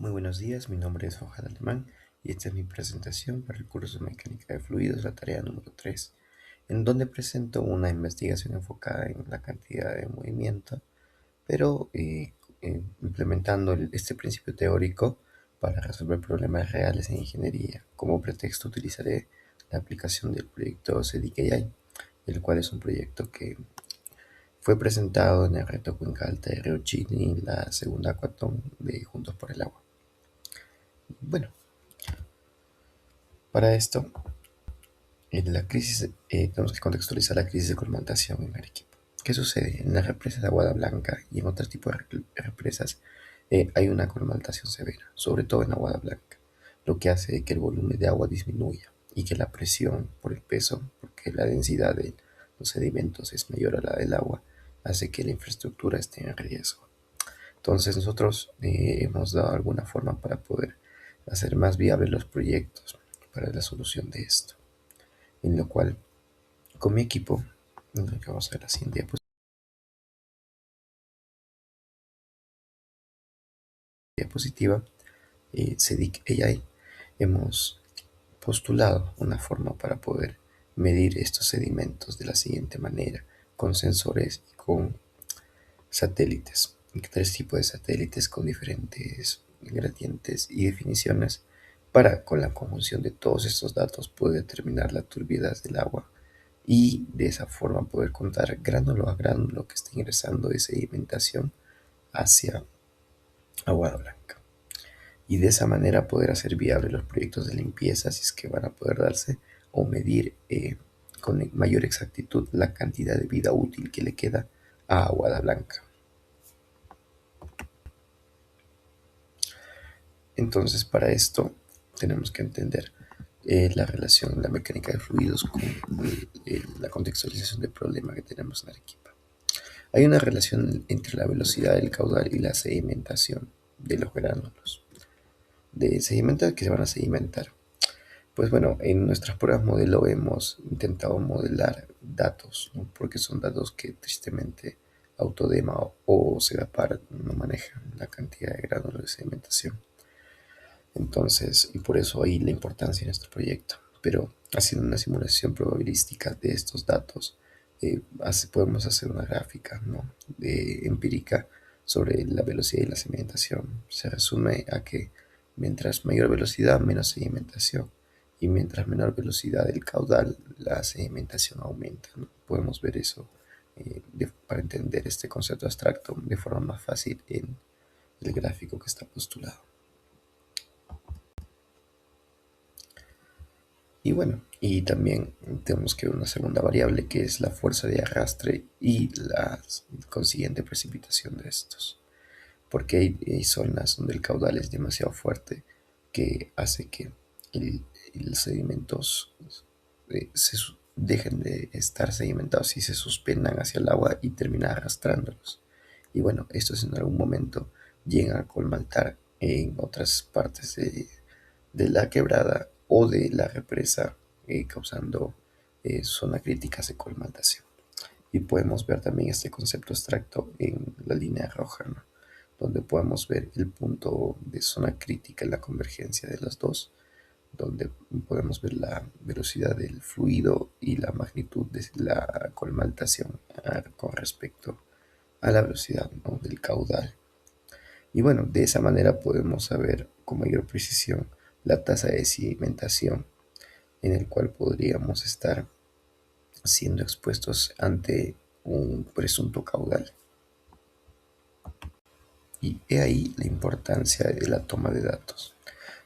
Muy buenos días, mi nombre es Johan Alemán y esta es mi presentación para el curso de Mecánica de Fluidos, la tarea número 3, en donde presento una investigación enfocada en la cantidad de movimiento, pero implementando este principio teórico para resolver problemas reales en ingeniería. Como pretexto utilizaré la aplicación del proyecto CDKI, el cual es un proyecto que fue presentado en el reto Cuenca Alta de Río Chini, la segunda hackathon de Juntos por el Agua. Bueno, para esto tenemos que contextualizar la crisis de colmatación en Arequipa. ¿Qué sucede? En las represas de Aguada Blanca y en otros tipos de represas hay una colmatación severa, sobre todo en Aguada Blanca, lo que hace que el volumen de agua disminuya y que la presión por el peso, porque la densidad de los sedimentos es mayor a la del agua, hace que la infraestructura esté en riesgo. Entonces nosotros hemos dado alguna forma para poder hacer más viables los proyectos para la solución de esto, en lo cual con mi equipo, lo que vamos a ver la siguiente diapositiva, CEDIC AI, hemos postulado una forma para poder medir estos sedimentos de la siguiente manera, con sensores y con satélites, tres tipos de satélites con diferentes gradientes y definiciones para, con la conjunción de todos estos datos, poder determinar la turbidez del agua y de esa forma poder contar gránulo a gránulo que está ingresando de sedimentación hacia Aguada Blanca. Y de esa manera poder hacer viables los proyectos de limpieza si es que van a poder darse o medir con mayor exactitud la cantidad de vida útil que le queda a Aguada Blanca. Entonces, para esto tenemos que entender la relación, la mecánica de fluidos con la contextualización del problema que tenemos en Arequipa. Hay una relación entre la velocidad del caudal y la sedimentación de los gránulos de sedimentar que se van a sedimentar. Pues bueno, en nuestras pruebas modelo hemos intentado modelar datos, ¿no? Porque son datos que tristemente Autodema o Sedapar no manejan la cantidad de gránulos de sedimentación. Entonces, y por eso ahí la importancia de nuestro proyecto. Pero haciendo una simulación probabilística de estos datos, podemos hacer una gráfica, ¿no?, empírica sobre la velocidad de la sedimentación. Se resume a que mientras mayor velocidad, menos sedimentación. Y mientras menor velocidad del caudal, la sedimentación aumenta, ¿no? Podemos ver eso para entender este concepto abstracto de forma más fácil en el gráfico que está postulado. Y bueno, y también tenemos que ver una segunda variable que es la fuerza de arrastre y la consiguiente precipitación de estos. Porque hay zonas donde el caudal es demasiado fuerte que hace que los sedimentos dejen de estar sedimentados y se suspendan hacia el agua y terminan arrastrándolos. Y bueno, estos en algún momento llegan a colmatar en otras partes de la quebrada o de la represa, causando zona crítica de colmatación. Y podemos ver también este concepto abstracto en la línea roja, ¿no?, donde podemos ver el punto de zona crítica en la convergencia de las dos, donde podemos ver la velocidad del fluido y la magnitud de la colmatación con respecto a la velocidad, ¿no?, del caudal. Y bueno, de esa manera podemos saber con mayor precisión la tasa de sedimentación en el cual podríamos estar siendo expuestos ante un presunto caudal. Y he ahí la importancia de la toma de datos,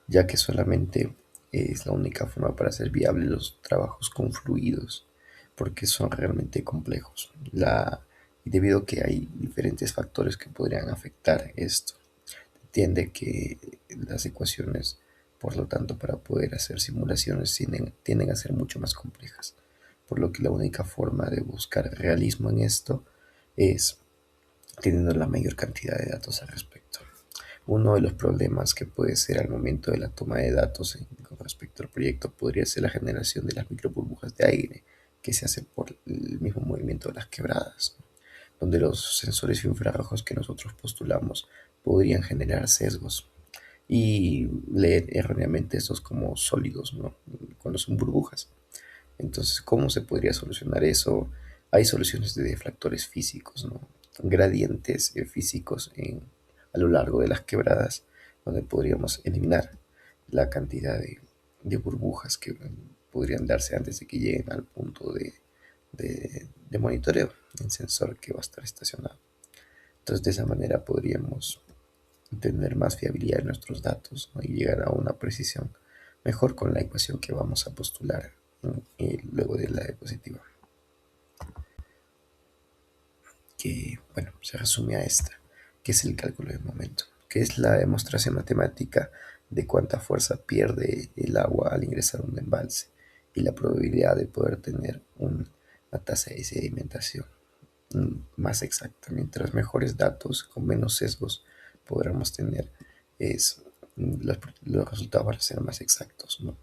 ya que solamente es la única forma para hacer viables los trabajos con fluidos, porque son realmente complejos. Y debido a que hay diferentes factores que podrían afectar esto, entiende que las ecuaciones, por lo tanto, para poder hacer simulaciones tienden a ser mucho más complejas, por lo que la única forma de buscar realismo en esto es teniendo la mayor cantidad de datos al respecto. Uno de los problemas que puede ser al momento de la toma de datos con respecto al proyecto podría ser la generación de las microburbujas de aire que se hace por el mismo movimiento de las quebradas, ¿no?, donde los sensores infrarrojos que nosotros postulamos podrían generar sesgos. y leer erróneamente estos como sólidos, ¿no? Cuando son burbujas. Entonces, ¿cómo se podría solucionar eso? Hay soluciones de deflectores físicos, ¿no? Gradientes físicos a lo largo de las quebradas, donde podríamos eliminar la cantidad de burbujas que podrían darse antes de que lleguen al punto de monitoreo, el sensor que va a estar estacionado. Entonces, de esa manera podríamos tener más fiabilidad en nuestros datos, ¿no? Y llegar a una precisión mejor con la ecuación que vamos a postular, ¿no? Luego de la diapositiva, que bueno, se resume a esta, que es el cálculo de momento, que es la demostración matemática de cuánta fuerza pierde el agua al ingresar a un embalse y la probabilidad de poder tener una tasa de sedimentación más exacta. Mientras mejores datos, con menos sesgos, podremos tener, es, los resultados van a ser más exactos, ¿no?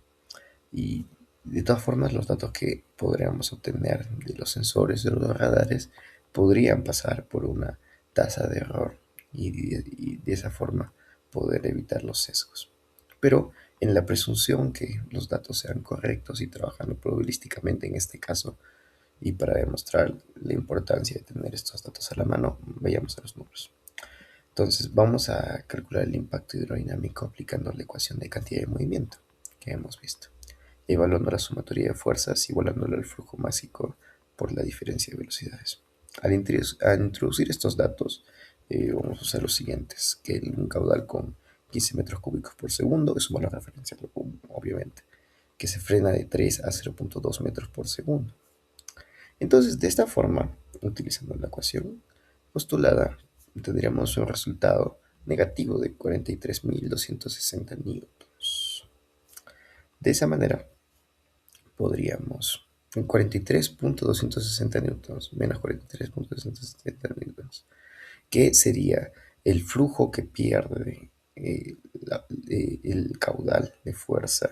Y de todas formas, los datos que podríamos obtener de los sensores, de los radares, podrían pasar por una tasa de error y de esa forma poder evitar los sesgos. Pero en la presunción que los datos sean correctos y trabajando probabilísticamente en este caso, y para demostrar la importancia de tener estos datos a la mano, vayamos a los números. Entonces vamos a calcular el impacto hidrodinámico aplicando la ecuación de cantidad de movimiento que hemos visto, evaluando la sumatoria de fuerzas, igualándolo al flujo másico por la diferencia de velocidades. Al introducir estos datos, vamos a usar los siguientes, que un caudal con 15 metros cúbicos por segundo, es una referencia, obviamente, que se frena de 3 a 0.2 metros por segundo. Entonces, de esta forma, utilizando la ecuación postulada, tendríamos un resultado negativo de 43.260 newtons. De esa manera, podríamos, en 43.260 newtons menos 43.260 newtons, que sería el flujo que pierde el caudal de fuerza,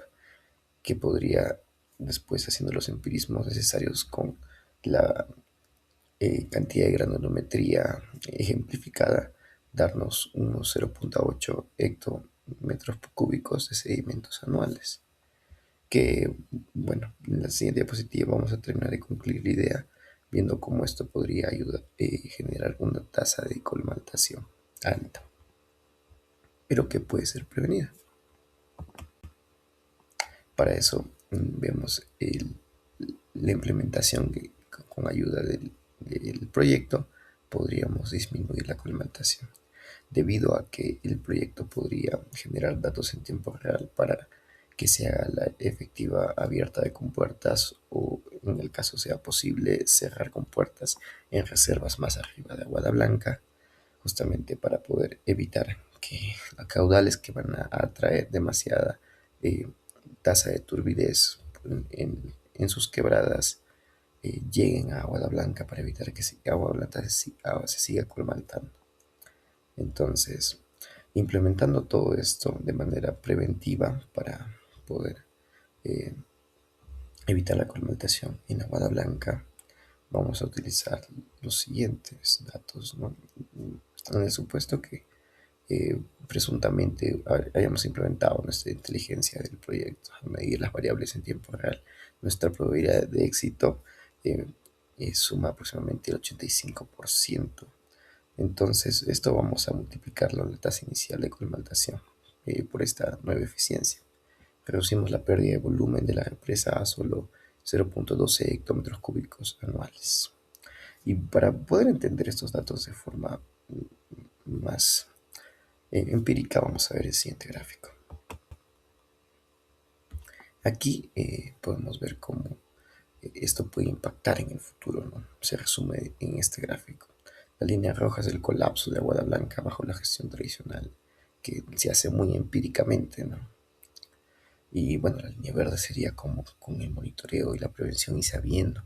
que podría, después haciendo los empirismos necesarios con la cantidad de granulometría ejemplificada, darnos unos 0.8 hectómetros cúbicos de sedimentos anuales. Que, bueno, en la siguiente diapositiva vamos a terminar de concluir la idea, viendo cómo esto podría ayudar a generar una tasa de colmatación alta, pero que puede ser prevenida. Para eso vemos la implementación que con ayuda del proyecto podríamos disminuir la colmatación, debido a que el proyecto podría generar datos en tiempo real para que se haga la efectiva abierta de compuertas, o en el caso sea posible cerrar compuertas en reservas más arriba de Aguada Blanca, justamente para poder evitar que a caudales que van a atraer demasiada eh, tasa de turbidez en sus quebradas lleguen a Aguada Blanca, para evitar que Agua Blanca se siga colmatando. Entonces, implementando todo esto de manera preventiva para poder eh, evitar la colmatación en Aguada Blanca, vamos a utilizar los siguientes datos, ¿no? En el supuesto que presuntamente hayamos implementado nuestra inteligencia del proyecto, a medir las variables en tiempo real, nuestra probabilidad de éxito eh, suma aproximadamente el 85%. Entonces, esto vamos a multiplicarlo en la tasa inicial de colmatación por esta nueva eficiencia. Reducimos la pérdida de volumen de la represa a solo 0.12 hectómetros cúbicos anuales. Y para poder entender estos datos de forma más empírica, vamos a ver el siguiente gráfico. Aquí podemos ver cómo esto puede impactar en el futuro, ¿no? Se resume en este gráfico. La línea roja es el colapso de Aguada Blanca bajo la gestión tradicional, que se hace muy empíricamente, ¿no? Y bueno, la línea verde sería como con el monitoreo y la prevención, y sabiendo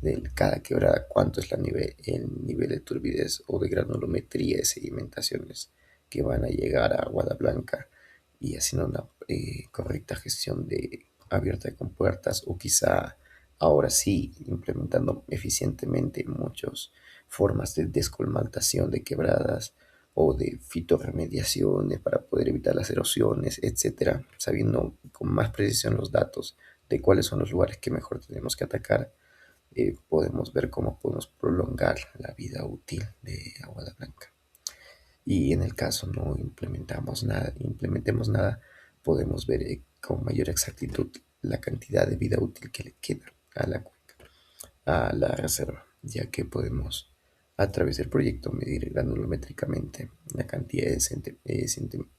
de cada quebrada cuánto es el nivel de turbidez o de granulometría de sedimentaciones que van a llegar a Aguada Blanca, y haciendo una correcta gestión de abierta de compuertas, o quizá ahora sí implementando eficientemente muchas formas de descolmatación de quebradas, o de fitorremediaciones para poder evitar las erosiones, etcétera, sabiendo con más precisión los datos de cuáles son los lugares que mejor tenemos que atacar, podemos ver cómo podemos prolongar la vida útil de Aguada Blanca. Y en el caso no implementemos nada, podemos ver con mayor exactitud la cantidad de vida útil que le queda a la cuenca, a la reserva, ya que podemos a través del proyecto medir granulométricamente la cantidad de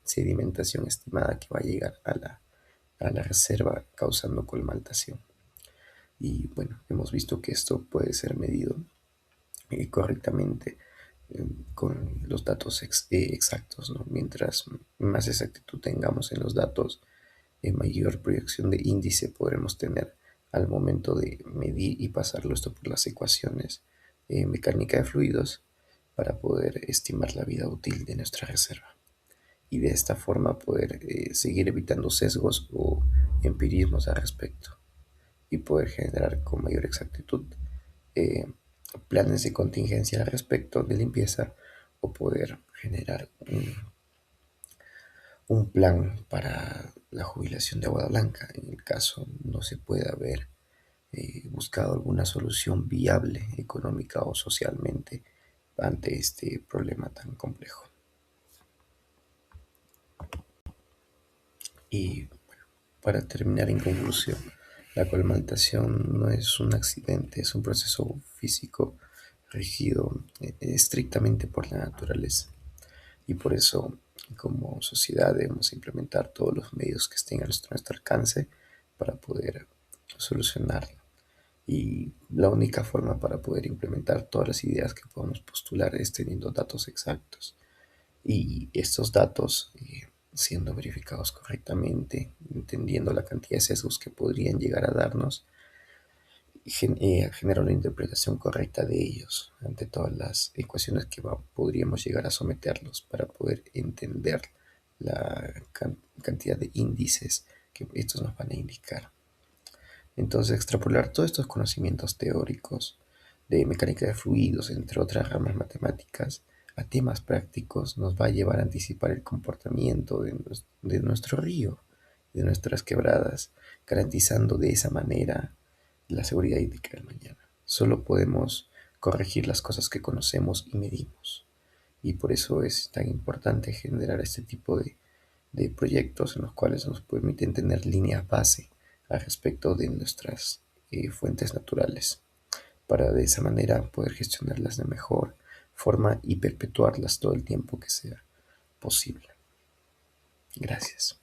sedimentación estimada que va a llegar a la reserva causando colmaltación. Y bueno, hemos visto que esto puede ser medido correctamente con los datos exactos, ¿no? Mientras más exactitud tengamos en los datos, mayor proyección de índice podremos tener al momento de medir y pasarlo esto por las ecuaciones mecánica de fluidos para poder estimar la vida útil de nuestra reserva y de esta forma poder seguir evitando sesgos o empirismos al respecto y poder generar con mayor exactitud eh, planes de contingencia al respecto de limpieza o poder generar un plan para la jubilación de Aguada Blanca en el caso no se pueda haber buscado alguna solución viable económica o socialmente ante este problema tan complejo. Y bueno, para terminar en conclusión, la colmatación no es un accidente, es un proceso físico regido estrictamente por la naturaleza. Y por eso, como sociedad, debemos implementar todos los medios que estén a nuestro alcance para poder solucionarlo. Y la única forma para poder implementar todas las ideas que podamos postular es teniendo datos exactos. Y estos datos, siendo verificados correctamente, entendiendo la cantidad de sesgos que podrían llegar a darnos, generar una interpretación correcta de ellos ante todas las ecuaciones que podríamos llegar a someterlos para poder entender la cantidad de índices que estos nos van a indicar. Entonces, extrapolar todos estos conocimientos teóricos de mecánica de fluidos, entre otras ramas matemáticas, a temas prácticos nos va a llevar a anticipar el comportamiento de nuestro río, de nuestras quebradas, garantizando de esa manera la seguridad hídrica del mañana. Solo podemos corregir las cosas que conocemos y medimos. Y por eso es tan importante generar este tipo de proyectos en los cuales nos permiten tener líneas base al respecto de nuestras fuentes naturales, para de esa manera poder gestionarlas de mejor forma y perpetuarlas todo el tiempo que sea posible. Gracias.